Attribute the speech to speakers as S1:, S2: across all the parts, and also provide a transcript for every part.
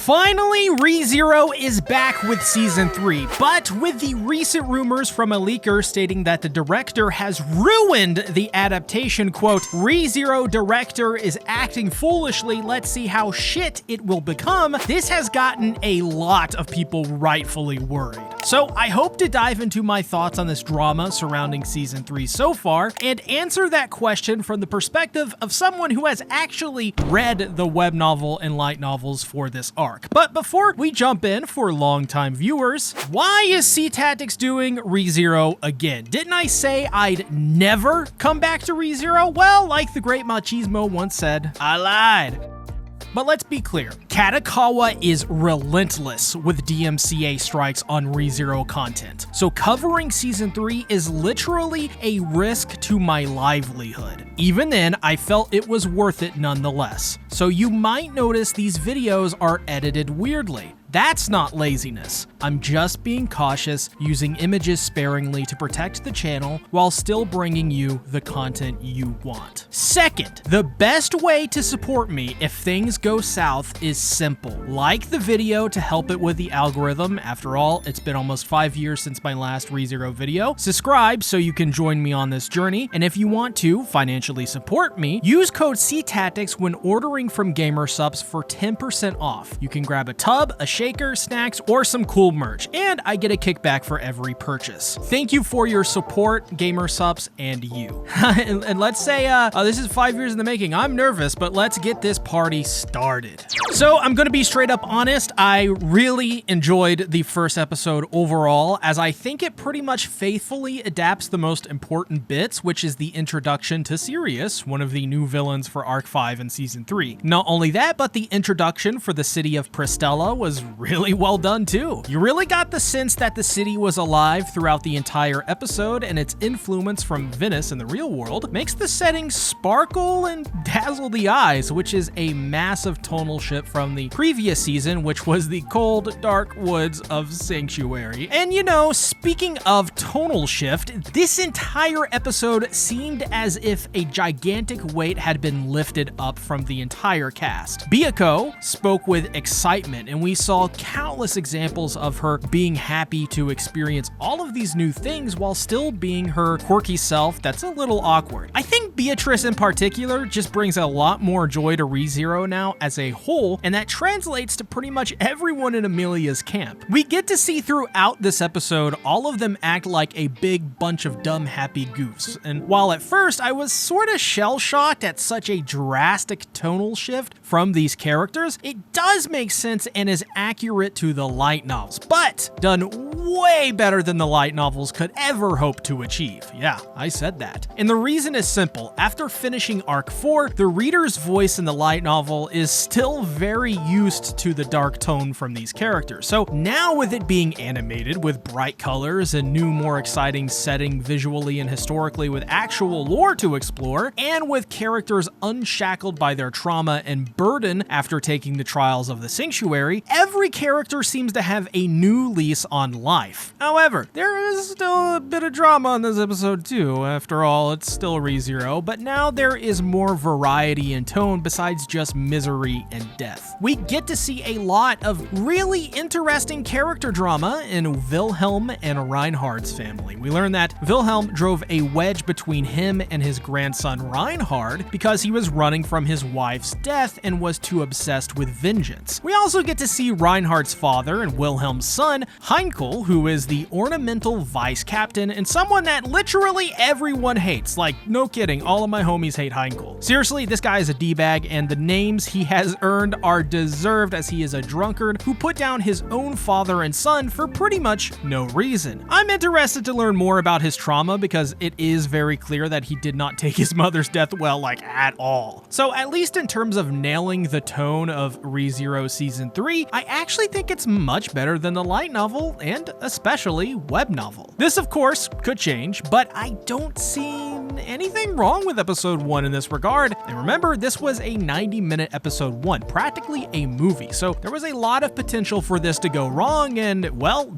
S1: Finally, ReZero is back with Season 3, but with the recent rumors from a leaker stating that the director has ruined the adaptation, quote, ReZero director is acting foolishly, let's see how shit it will become, this has gotten a lot of people rightfully worried. So I hope to dive into my thoughts on this drama surrounding Season 3 so far, and answer that question from the perspective of someone who has actually read the web novel and light novels for this arc. But before we jump in, for longtime viewers, why is C-Tactics doing ReZero again? Didn't I say I'd never come back to ReZero? Well, like the great Machismo once said, I lied. But let's be clear, Katakawa is relentless with DMCA strikes on ReZero content. So covering Season 3 is literally a risk to my livelihood. Even then, I felt it was worth it nonetheless. So you might notice these videos are edited weirdly. That's not laziness. I'm just being cautious, using images sparingly to protect the channel while still bringing you the content you want. Second, the best way to support me if things go south is simple. Like the video to help it with the algorithm. After all, it's been almost 5 years since my last ReZero video. Subscribe so you can join me on this journey. And if you want to financially support me, use code CTactics when ordering from GamerSupps for 10% off. You can grab a tub, a shaker, snacks, or some cool merch, and I get a kickback for every purchase. Thank you for your support, GamerSupps, and you. and let's say, this is 5 years in the making. I'm nervous, but let's get this party started. So I'm gonna be straight up honest, I really enjoyed the first episode overall, as I think it pretty much faithfully adapts the most important bits, which is the introduction to Sirius, one of the new villains for Arc 5 and Season 3. Not only that, but the introduction for the city of Prestella was really well done too. You really got the sense that the city was alive throughout the entire episode, and its influence from Venice in the real world makes the setting sparkle and dazzle the eyes, which is a massive tonal shift from the previous season, which was the cold, dark woods of Sanctuary. And you know, speaking of tonal shift, this entire episode seemed as if a gigantic weight had been lifted up from the entire cast. Byakuo spoke with excitement, and we saw countless examples of her being happy to experience all of these new things while still being her quirky self that's a little awkward. I think Beatrice in particular just brings a lot more joy to ReZero now as a whole, and that translates to pretty much everyone in Amelia's camp. We get to see throughout this episode all of them act like a big bunch of dumb happy goofs, and while at first I was sort of shell-shocked at such a drastic tonal shift from these characters, it does make sense and is accurate to the light novels, but done way better than the light novels could ever hope to achieve. Yeah, I said that. And the reason is simple. After finishing Arc 4, the reader's voice in the light novel is still very used to the dark tone from these characters. So now with it being animated with bright colors and new, more exciting setting visually and historically with actual lore to explore, and with characters unshackled by their trauma and burden after taking the trials of the Sanctuary, every character seems to have a new lease on life. However, there is still a bit of drama in this episode too. After all, it's still ReZero, but now there is more variety in tone besides just misery and death. We get to see a lot of really interesting character drama in Wilhelm and Reinhard's family. We learn that Wilhelm drove a wedge between him and his grandson Reinhard because he was running from his wife's death and was too obsessed with vengeance. We also get to see Reinhard's father and Wilhelm's son, Heinkel, who is the ornamental vice captain and someone that literally everyone hates. Like, no kidding, all of my homies hate Heinkel. Seriously, this guy is a D-bag, and the names he has earned are deserved, as he is a drunkard who put down his own father and son for pretty much no reason. I'm interested to learn more about his trauma because it is very clear that he did not take his mother's death well, like, at all. So at least in terms of nailing the tone of ReZero Season 3, I actually think it's much better than the light novel and especially web novel. This of course could change, but I don't see anything wrong with episode 1 in this regard. And remember, this was a 90-minute episode 1, practically a movie, so there was a lot of potential for this to go wrong, and well,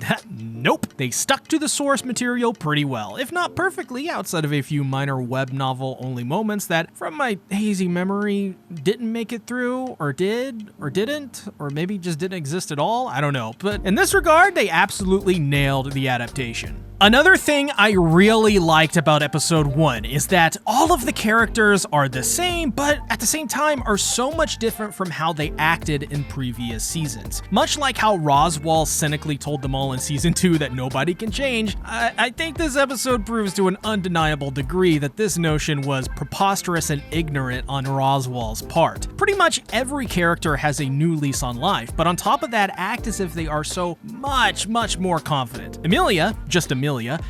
S1: Nope, they stuck to the source material pretty well, if not perfectly, outside of a few minor web novel-only moments that, from my hazy memory, didn't make it through, or did, or didn't, or maybe just didn't exist at all, I don't know. But in this regard, they absolutely nailed the adaptation. Another thing I really liked about episode 1 is that all of the characters are the same, but at the same time are so much different from how they acted in previous seasons. Much like how Roswaal cynically told them all in season 2 that nobody can change, I think this episode proves to an undeniable degree that this notion was preposterous and ignorant on Roswaal's part. Pretty much every character has a new lease on life, but on top of that, act as if they are so much more confident. Amelia,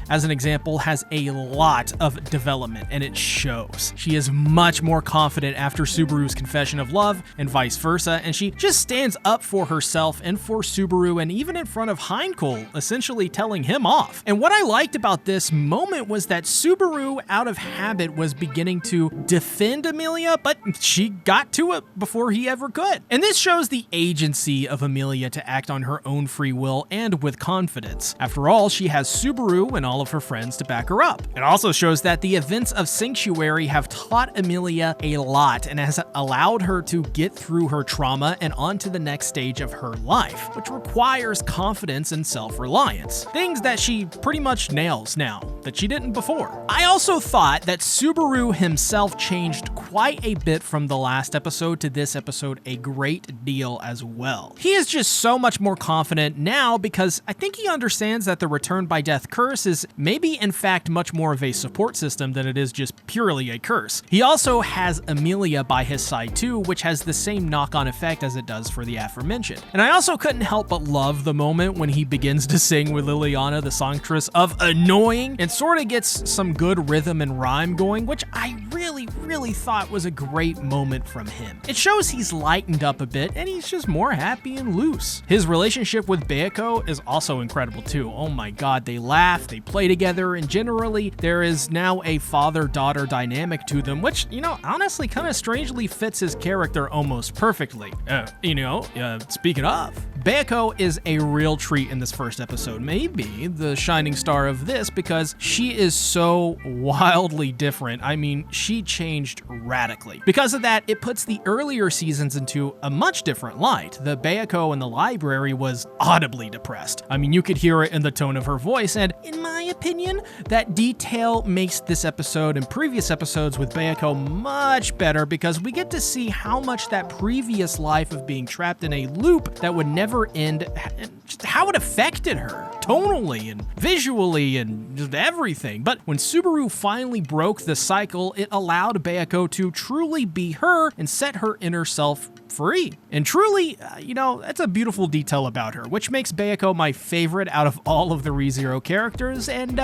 S1: as an example, has a lot of development, and it shows. She is much more confident after Subaru's confession of love, and vice versa, and she just stands up for herself and for Subaru, and even in front of Heinkel, essentially telling him off. And what I liked about this moment was that Subaru, out of habit, was beginning to defend Amelia, but she got to it before he ever could. And this shows the agency of Amelia to act on her own free will and with confidence. After all, she has Subaru and all of her friends to back her up. It also shows that the events of Sanctuary have taught Amelia a lot and has allowed her to get through her trauma and on to the next stage of her life, which requires confidence and self-reliance. Things that she pretty much nails now, that she didn't before. I also thought that Subaru himself changed quite a bit from the last episode to this episode a great deal as well. He is just so much more confident now because I think he understands that the return by death curse is maybe in fact much more of a support system than it is just purely a curse. He also has Amelia by his side too, which has the same knock-on effect as it does for the aforementioned. And I also couldn't help but love the moment when he begins to sing with Liliana, the songstress of Annoying, and sort of gets some good rhythm and rhyme going, which I really thought was a great moment from him. It shows he's lightened up a bit and he's just more happy and loose. His relationship with Beiko is also incredible too. Oh my god, they laugh, they play together, and generally there is now a father-daughter dynamic to them, which, honestly kind of strangely fits his character almost perfectly. Speaking of, Beiko is a real treat in this first episode, maybe the shining star of this, because she is so wildly different. I mean, she changed radically. Because of that, it puts the earlier seasons into a much different light. The Beiko in the library was audibly depressed. I mean, you could hear it in the tone of her voice, and in my opinion, that detail makes this episode and previous episodes with Beiko much better because we get to see how much that previous life of being trapped in a loop that would never end, just how it affected her tonally and visually and just everything. But when Subaru finally broke the cycle, it allowed Beiko to truly be her and set her inner self free. And truly, that's a beautiful detail about her, which makes Beiko my favorite out of all of the ReZero characters. And,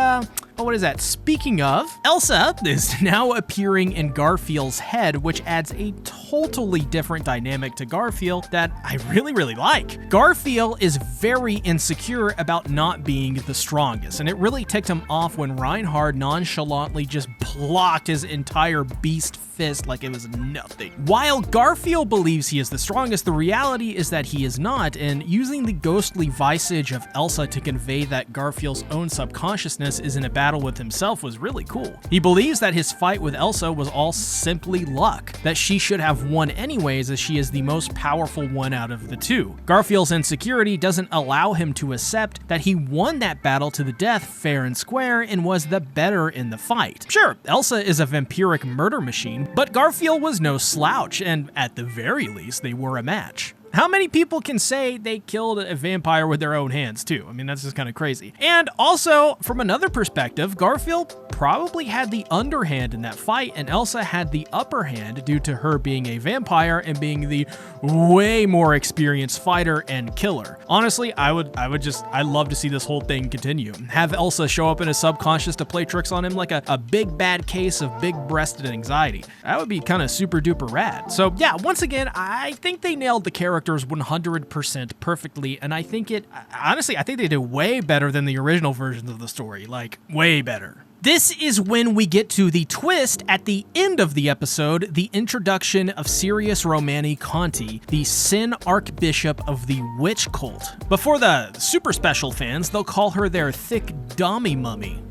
S1: what is that? Speaking of, Elsa is now appearing in Garfield's head, which adds a totally different dynamic to Garfield that I really like. Garfield is very insecure about not being the strongest, and it really ticked him off when Reinhard nonchalantly just blocked his entire beast fist like it was nothing. While Garfield believes he is the strongest, the reality is that he is not, and using the ghostly visage of Elsa to convey that Garfield's own subconsciousness is in a battle with himself was really cool. He believes that his fight with Elsa was all simply luck, that she should have won anyways as she is the most powerful one out of the two. Garfield's insecurity doesn't allow him to accept that he won that battle to the death fair and square and was the better in the fight. Sure, Elsa is a vampiric murder machine, but Garfield was no slouch, and at the very least, they were a match. How many people can say they killed a vampire with their own hands, too? I mean, that's just kind of crazy. And also, from another perspective, Garfield probably had the underhand in that fight, and Elsa had the upper hand due to her being a vampire and being the way more experienced fighter and killer. Honestly, I'd love to see this whole thing continue. Have Elsa show up in his subconscious to play tricks on him like a big bad case of big-breasted anxiety. That would be kind of super duper rad. So yeah, once again, I think they nailed the characters 100% perfectly, and I think they did way better than the original versions of the story, like way better. This is when we get to the twist at the end of the episode, the introduction of Sirius Romani Conti, the Sin Archbishop of the Witch Cult. But for the super special fans, they'll call her their thick dommy mummy.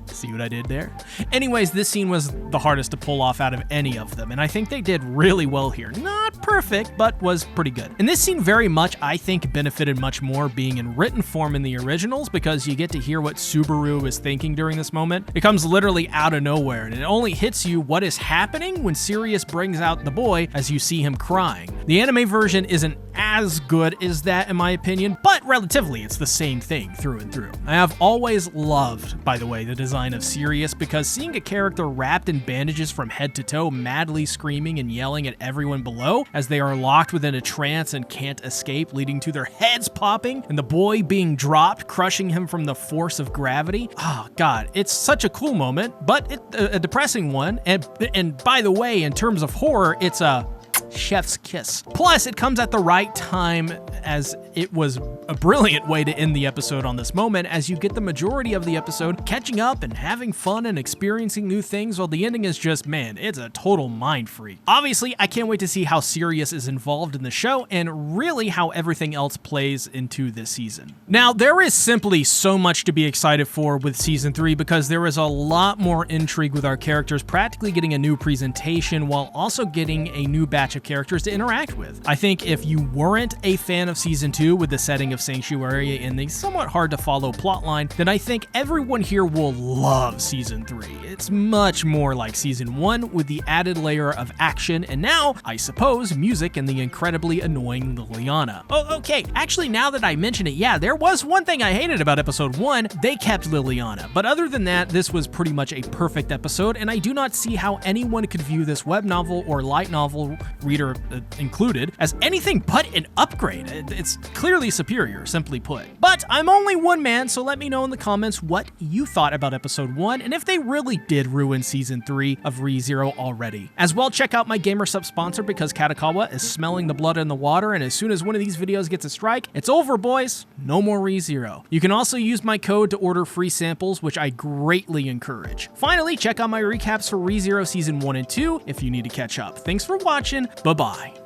S1: See what I did there? Anyways, this scene was the hardest to pull off out of any of them, and I think they did really well here. Not perfect, but was pretty good. And this scene very much, I think, benefited much more being in written form in the originals because you get to hear what Subaru is thinking during this moment. It comes literally out of nowhere, and it only hits you what is happening when Sirius brings out the boy as you see him crying. The anime version isn't as good as that in my opinion, but relatively it's the same thing through and through. I have always loved, by the way, the design of Sirius because seeing a character wrapped in bandages from head to toe, madly screaming and yelling at everyone below as they are locked within a trance and can't escape, leading to their heads popping and the boy being dropped, crushing him from the force of gravity. Oh god, it's such a cool moment, but a depressing one. And by the way, in terms of horror, it's a chef's kiss. Plus, it comes at the right time as it was a brilliant way to end the episode on this moment as you get the majority of the episode catching up and having fun and experiencing new things while the ending is just, man, it's a total mind freak. Obviously, I can't wait to see how Sirius is involved in the show and really how everything else plays into this season. Now, there is simply so much to be excited for with season 3 because there is a lot more intrigue with our characters practically getting a new presentation while also getting a new batch of characters to interact with. I think if you weren't a fan of season 2 with the setting of Sanctuary and the somewhat hard to follow plotline, then I think everyone here will love season 3. It's much more like season 1 with the added layer of action and now, I suppose, music and the incredibly annoying Liliana. Oh, okay, actually now that I mention it, yeah, there was one thing I hated about episode 1, they kept Liliana. But other than that, this was pretty much a perfect episode and I do not see how anyone could view this web novel or light novel, reader included, as anything but an upgrade. It's clearly superior, simply put. But I'm only one man, so let me know in the comments what you thought about episode 1 and if they really did ruin season 3 of ReZero already. As well, check out my GamerSub sponsor because Katakawa is smelling the blood in the water, and as soon as one of these videos gets a strike, it's over, boys. No more ReZero. You can also use my code to order free samples, which I greatly encourage. Finally, check out my recaps for ReZero season 1 and 2 if you need to catch up. Thanks for watching. Bye-bye.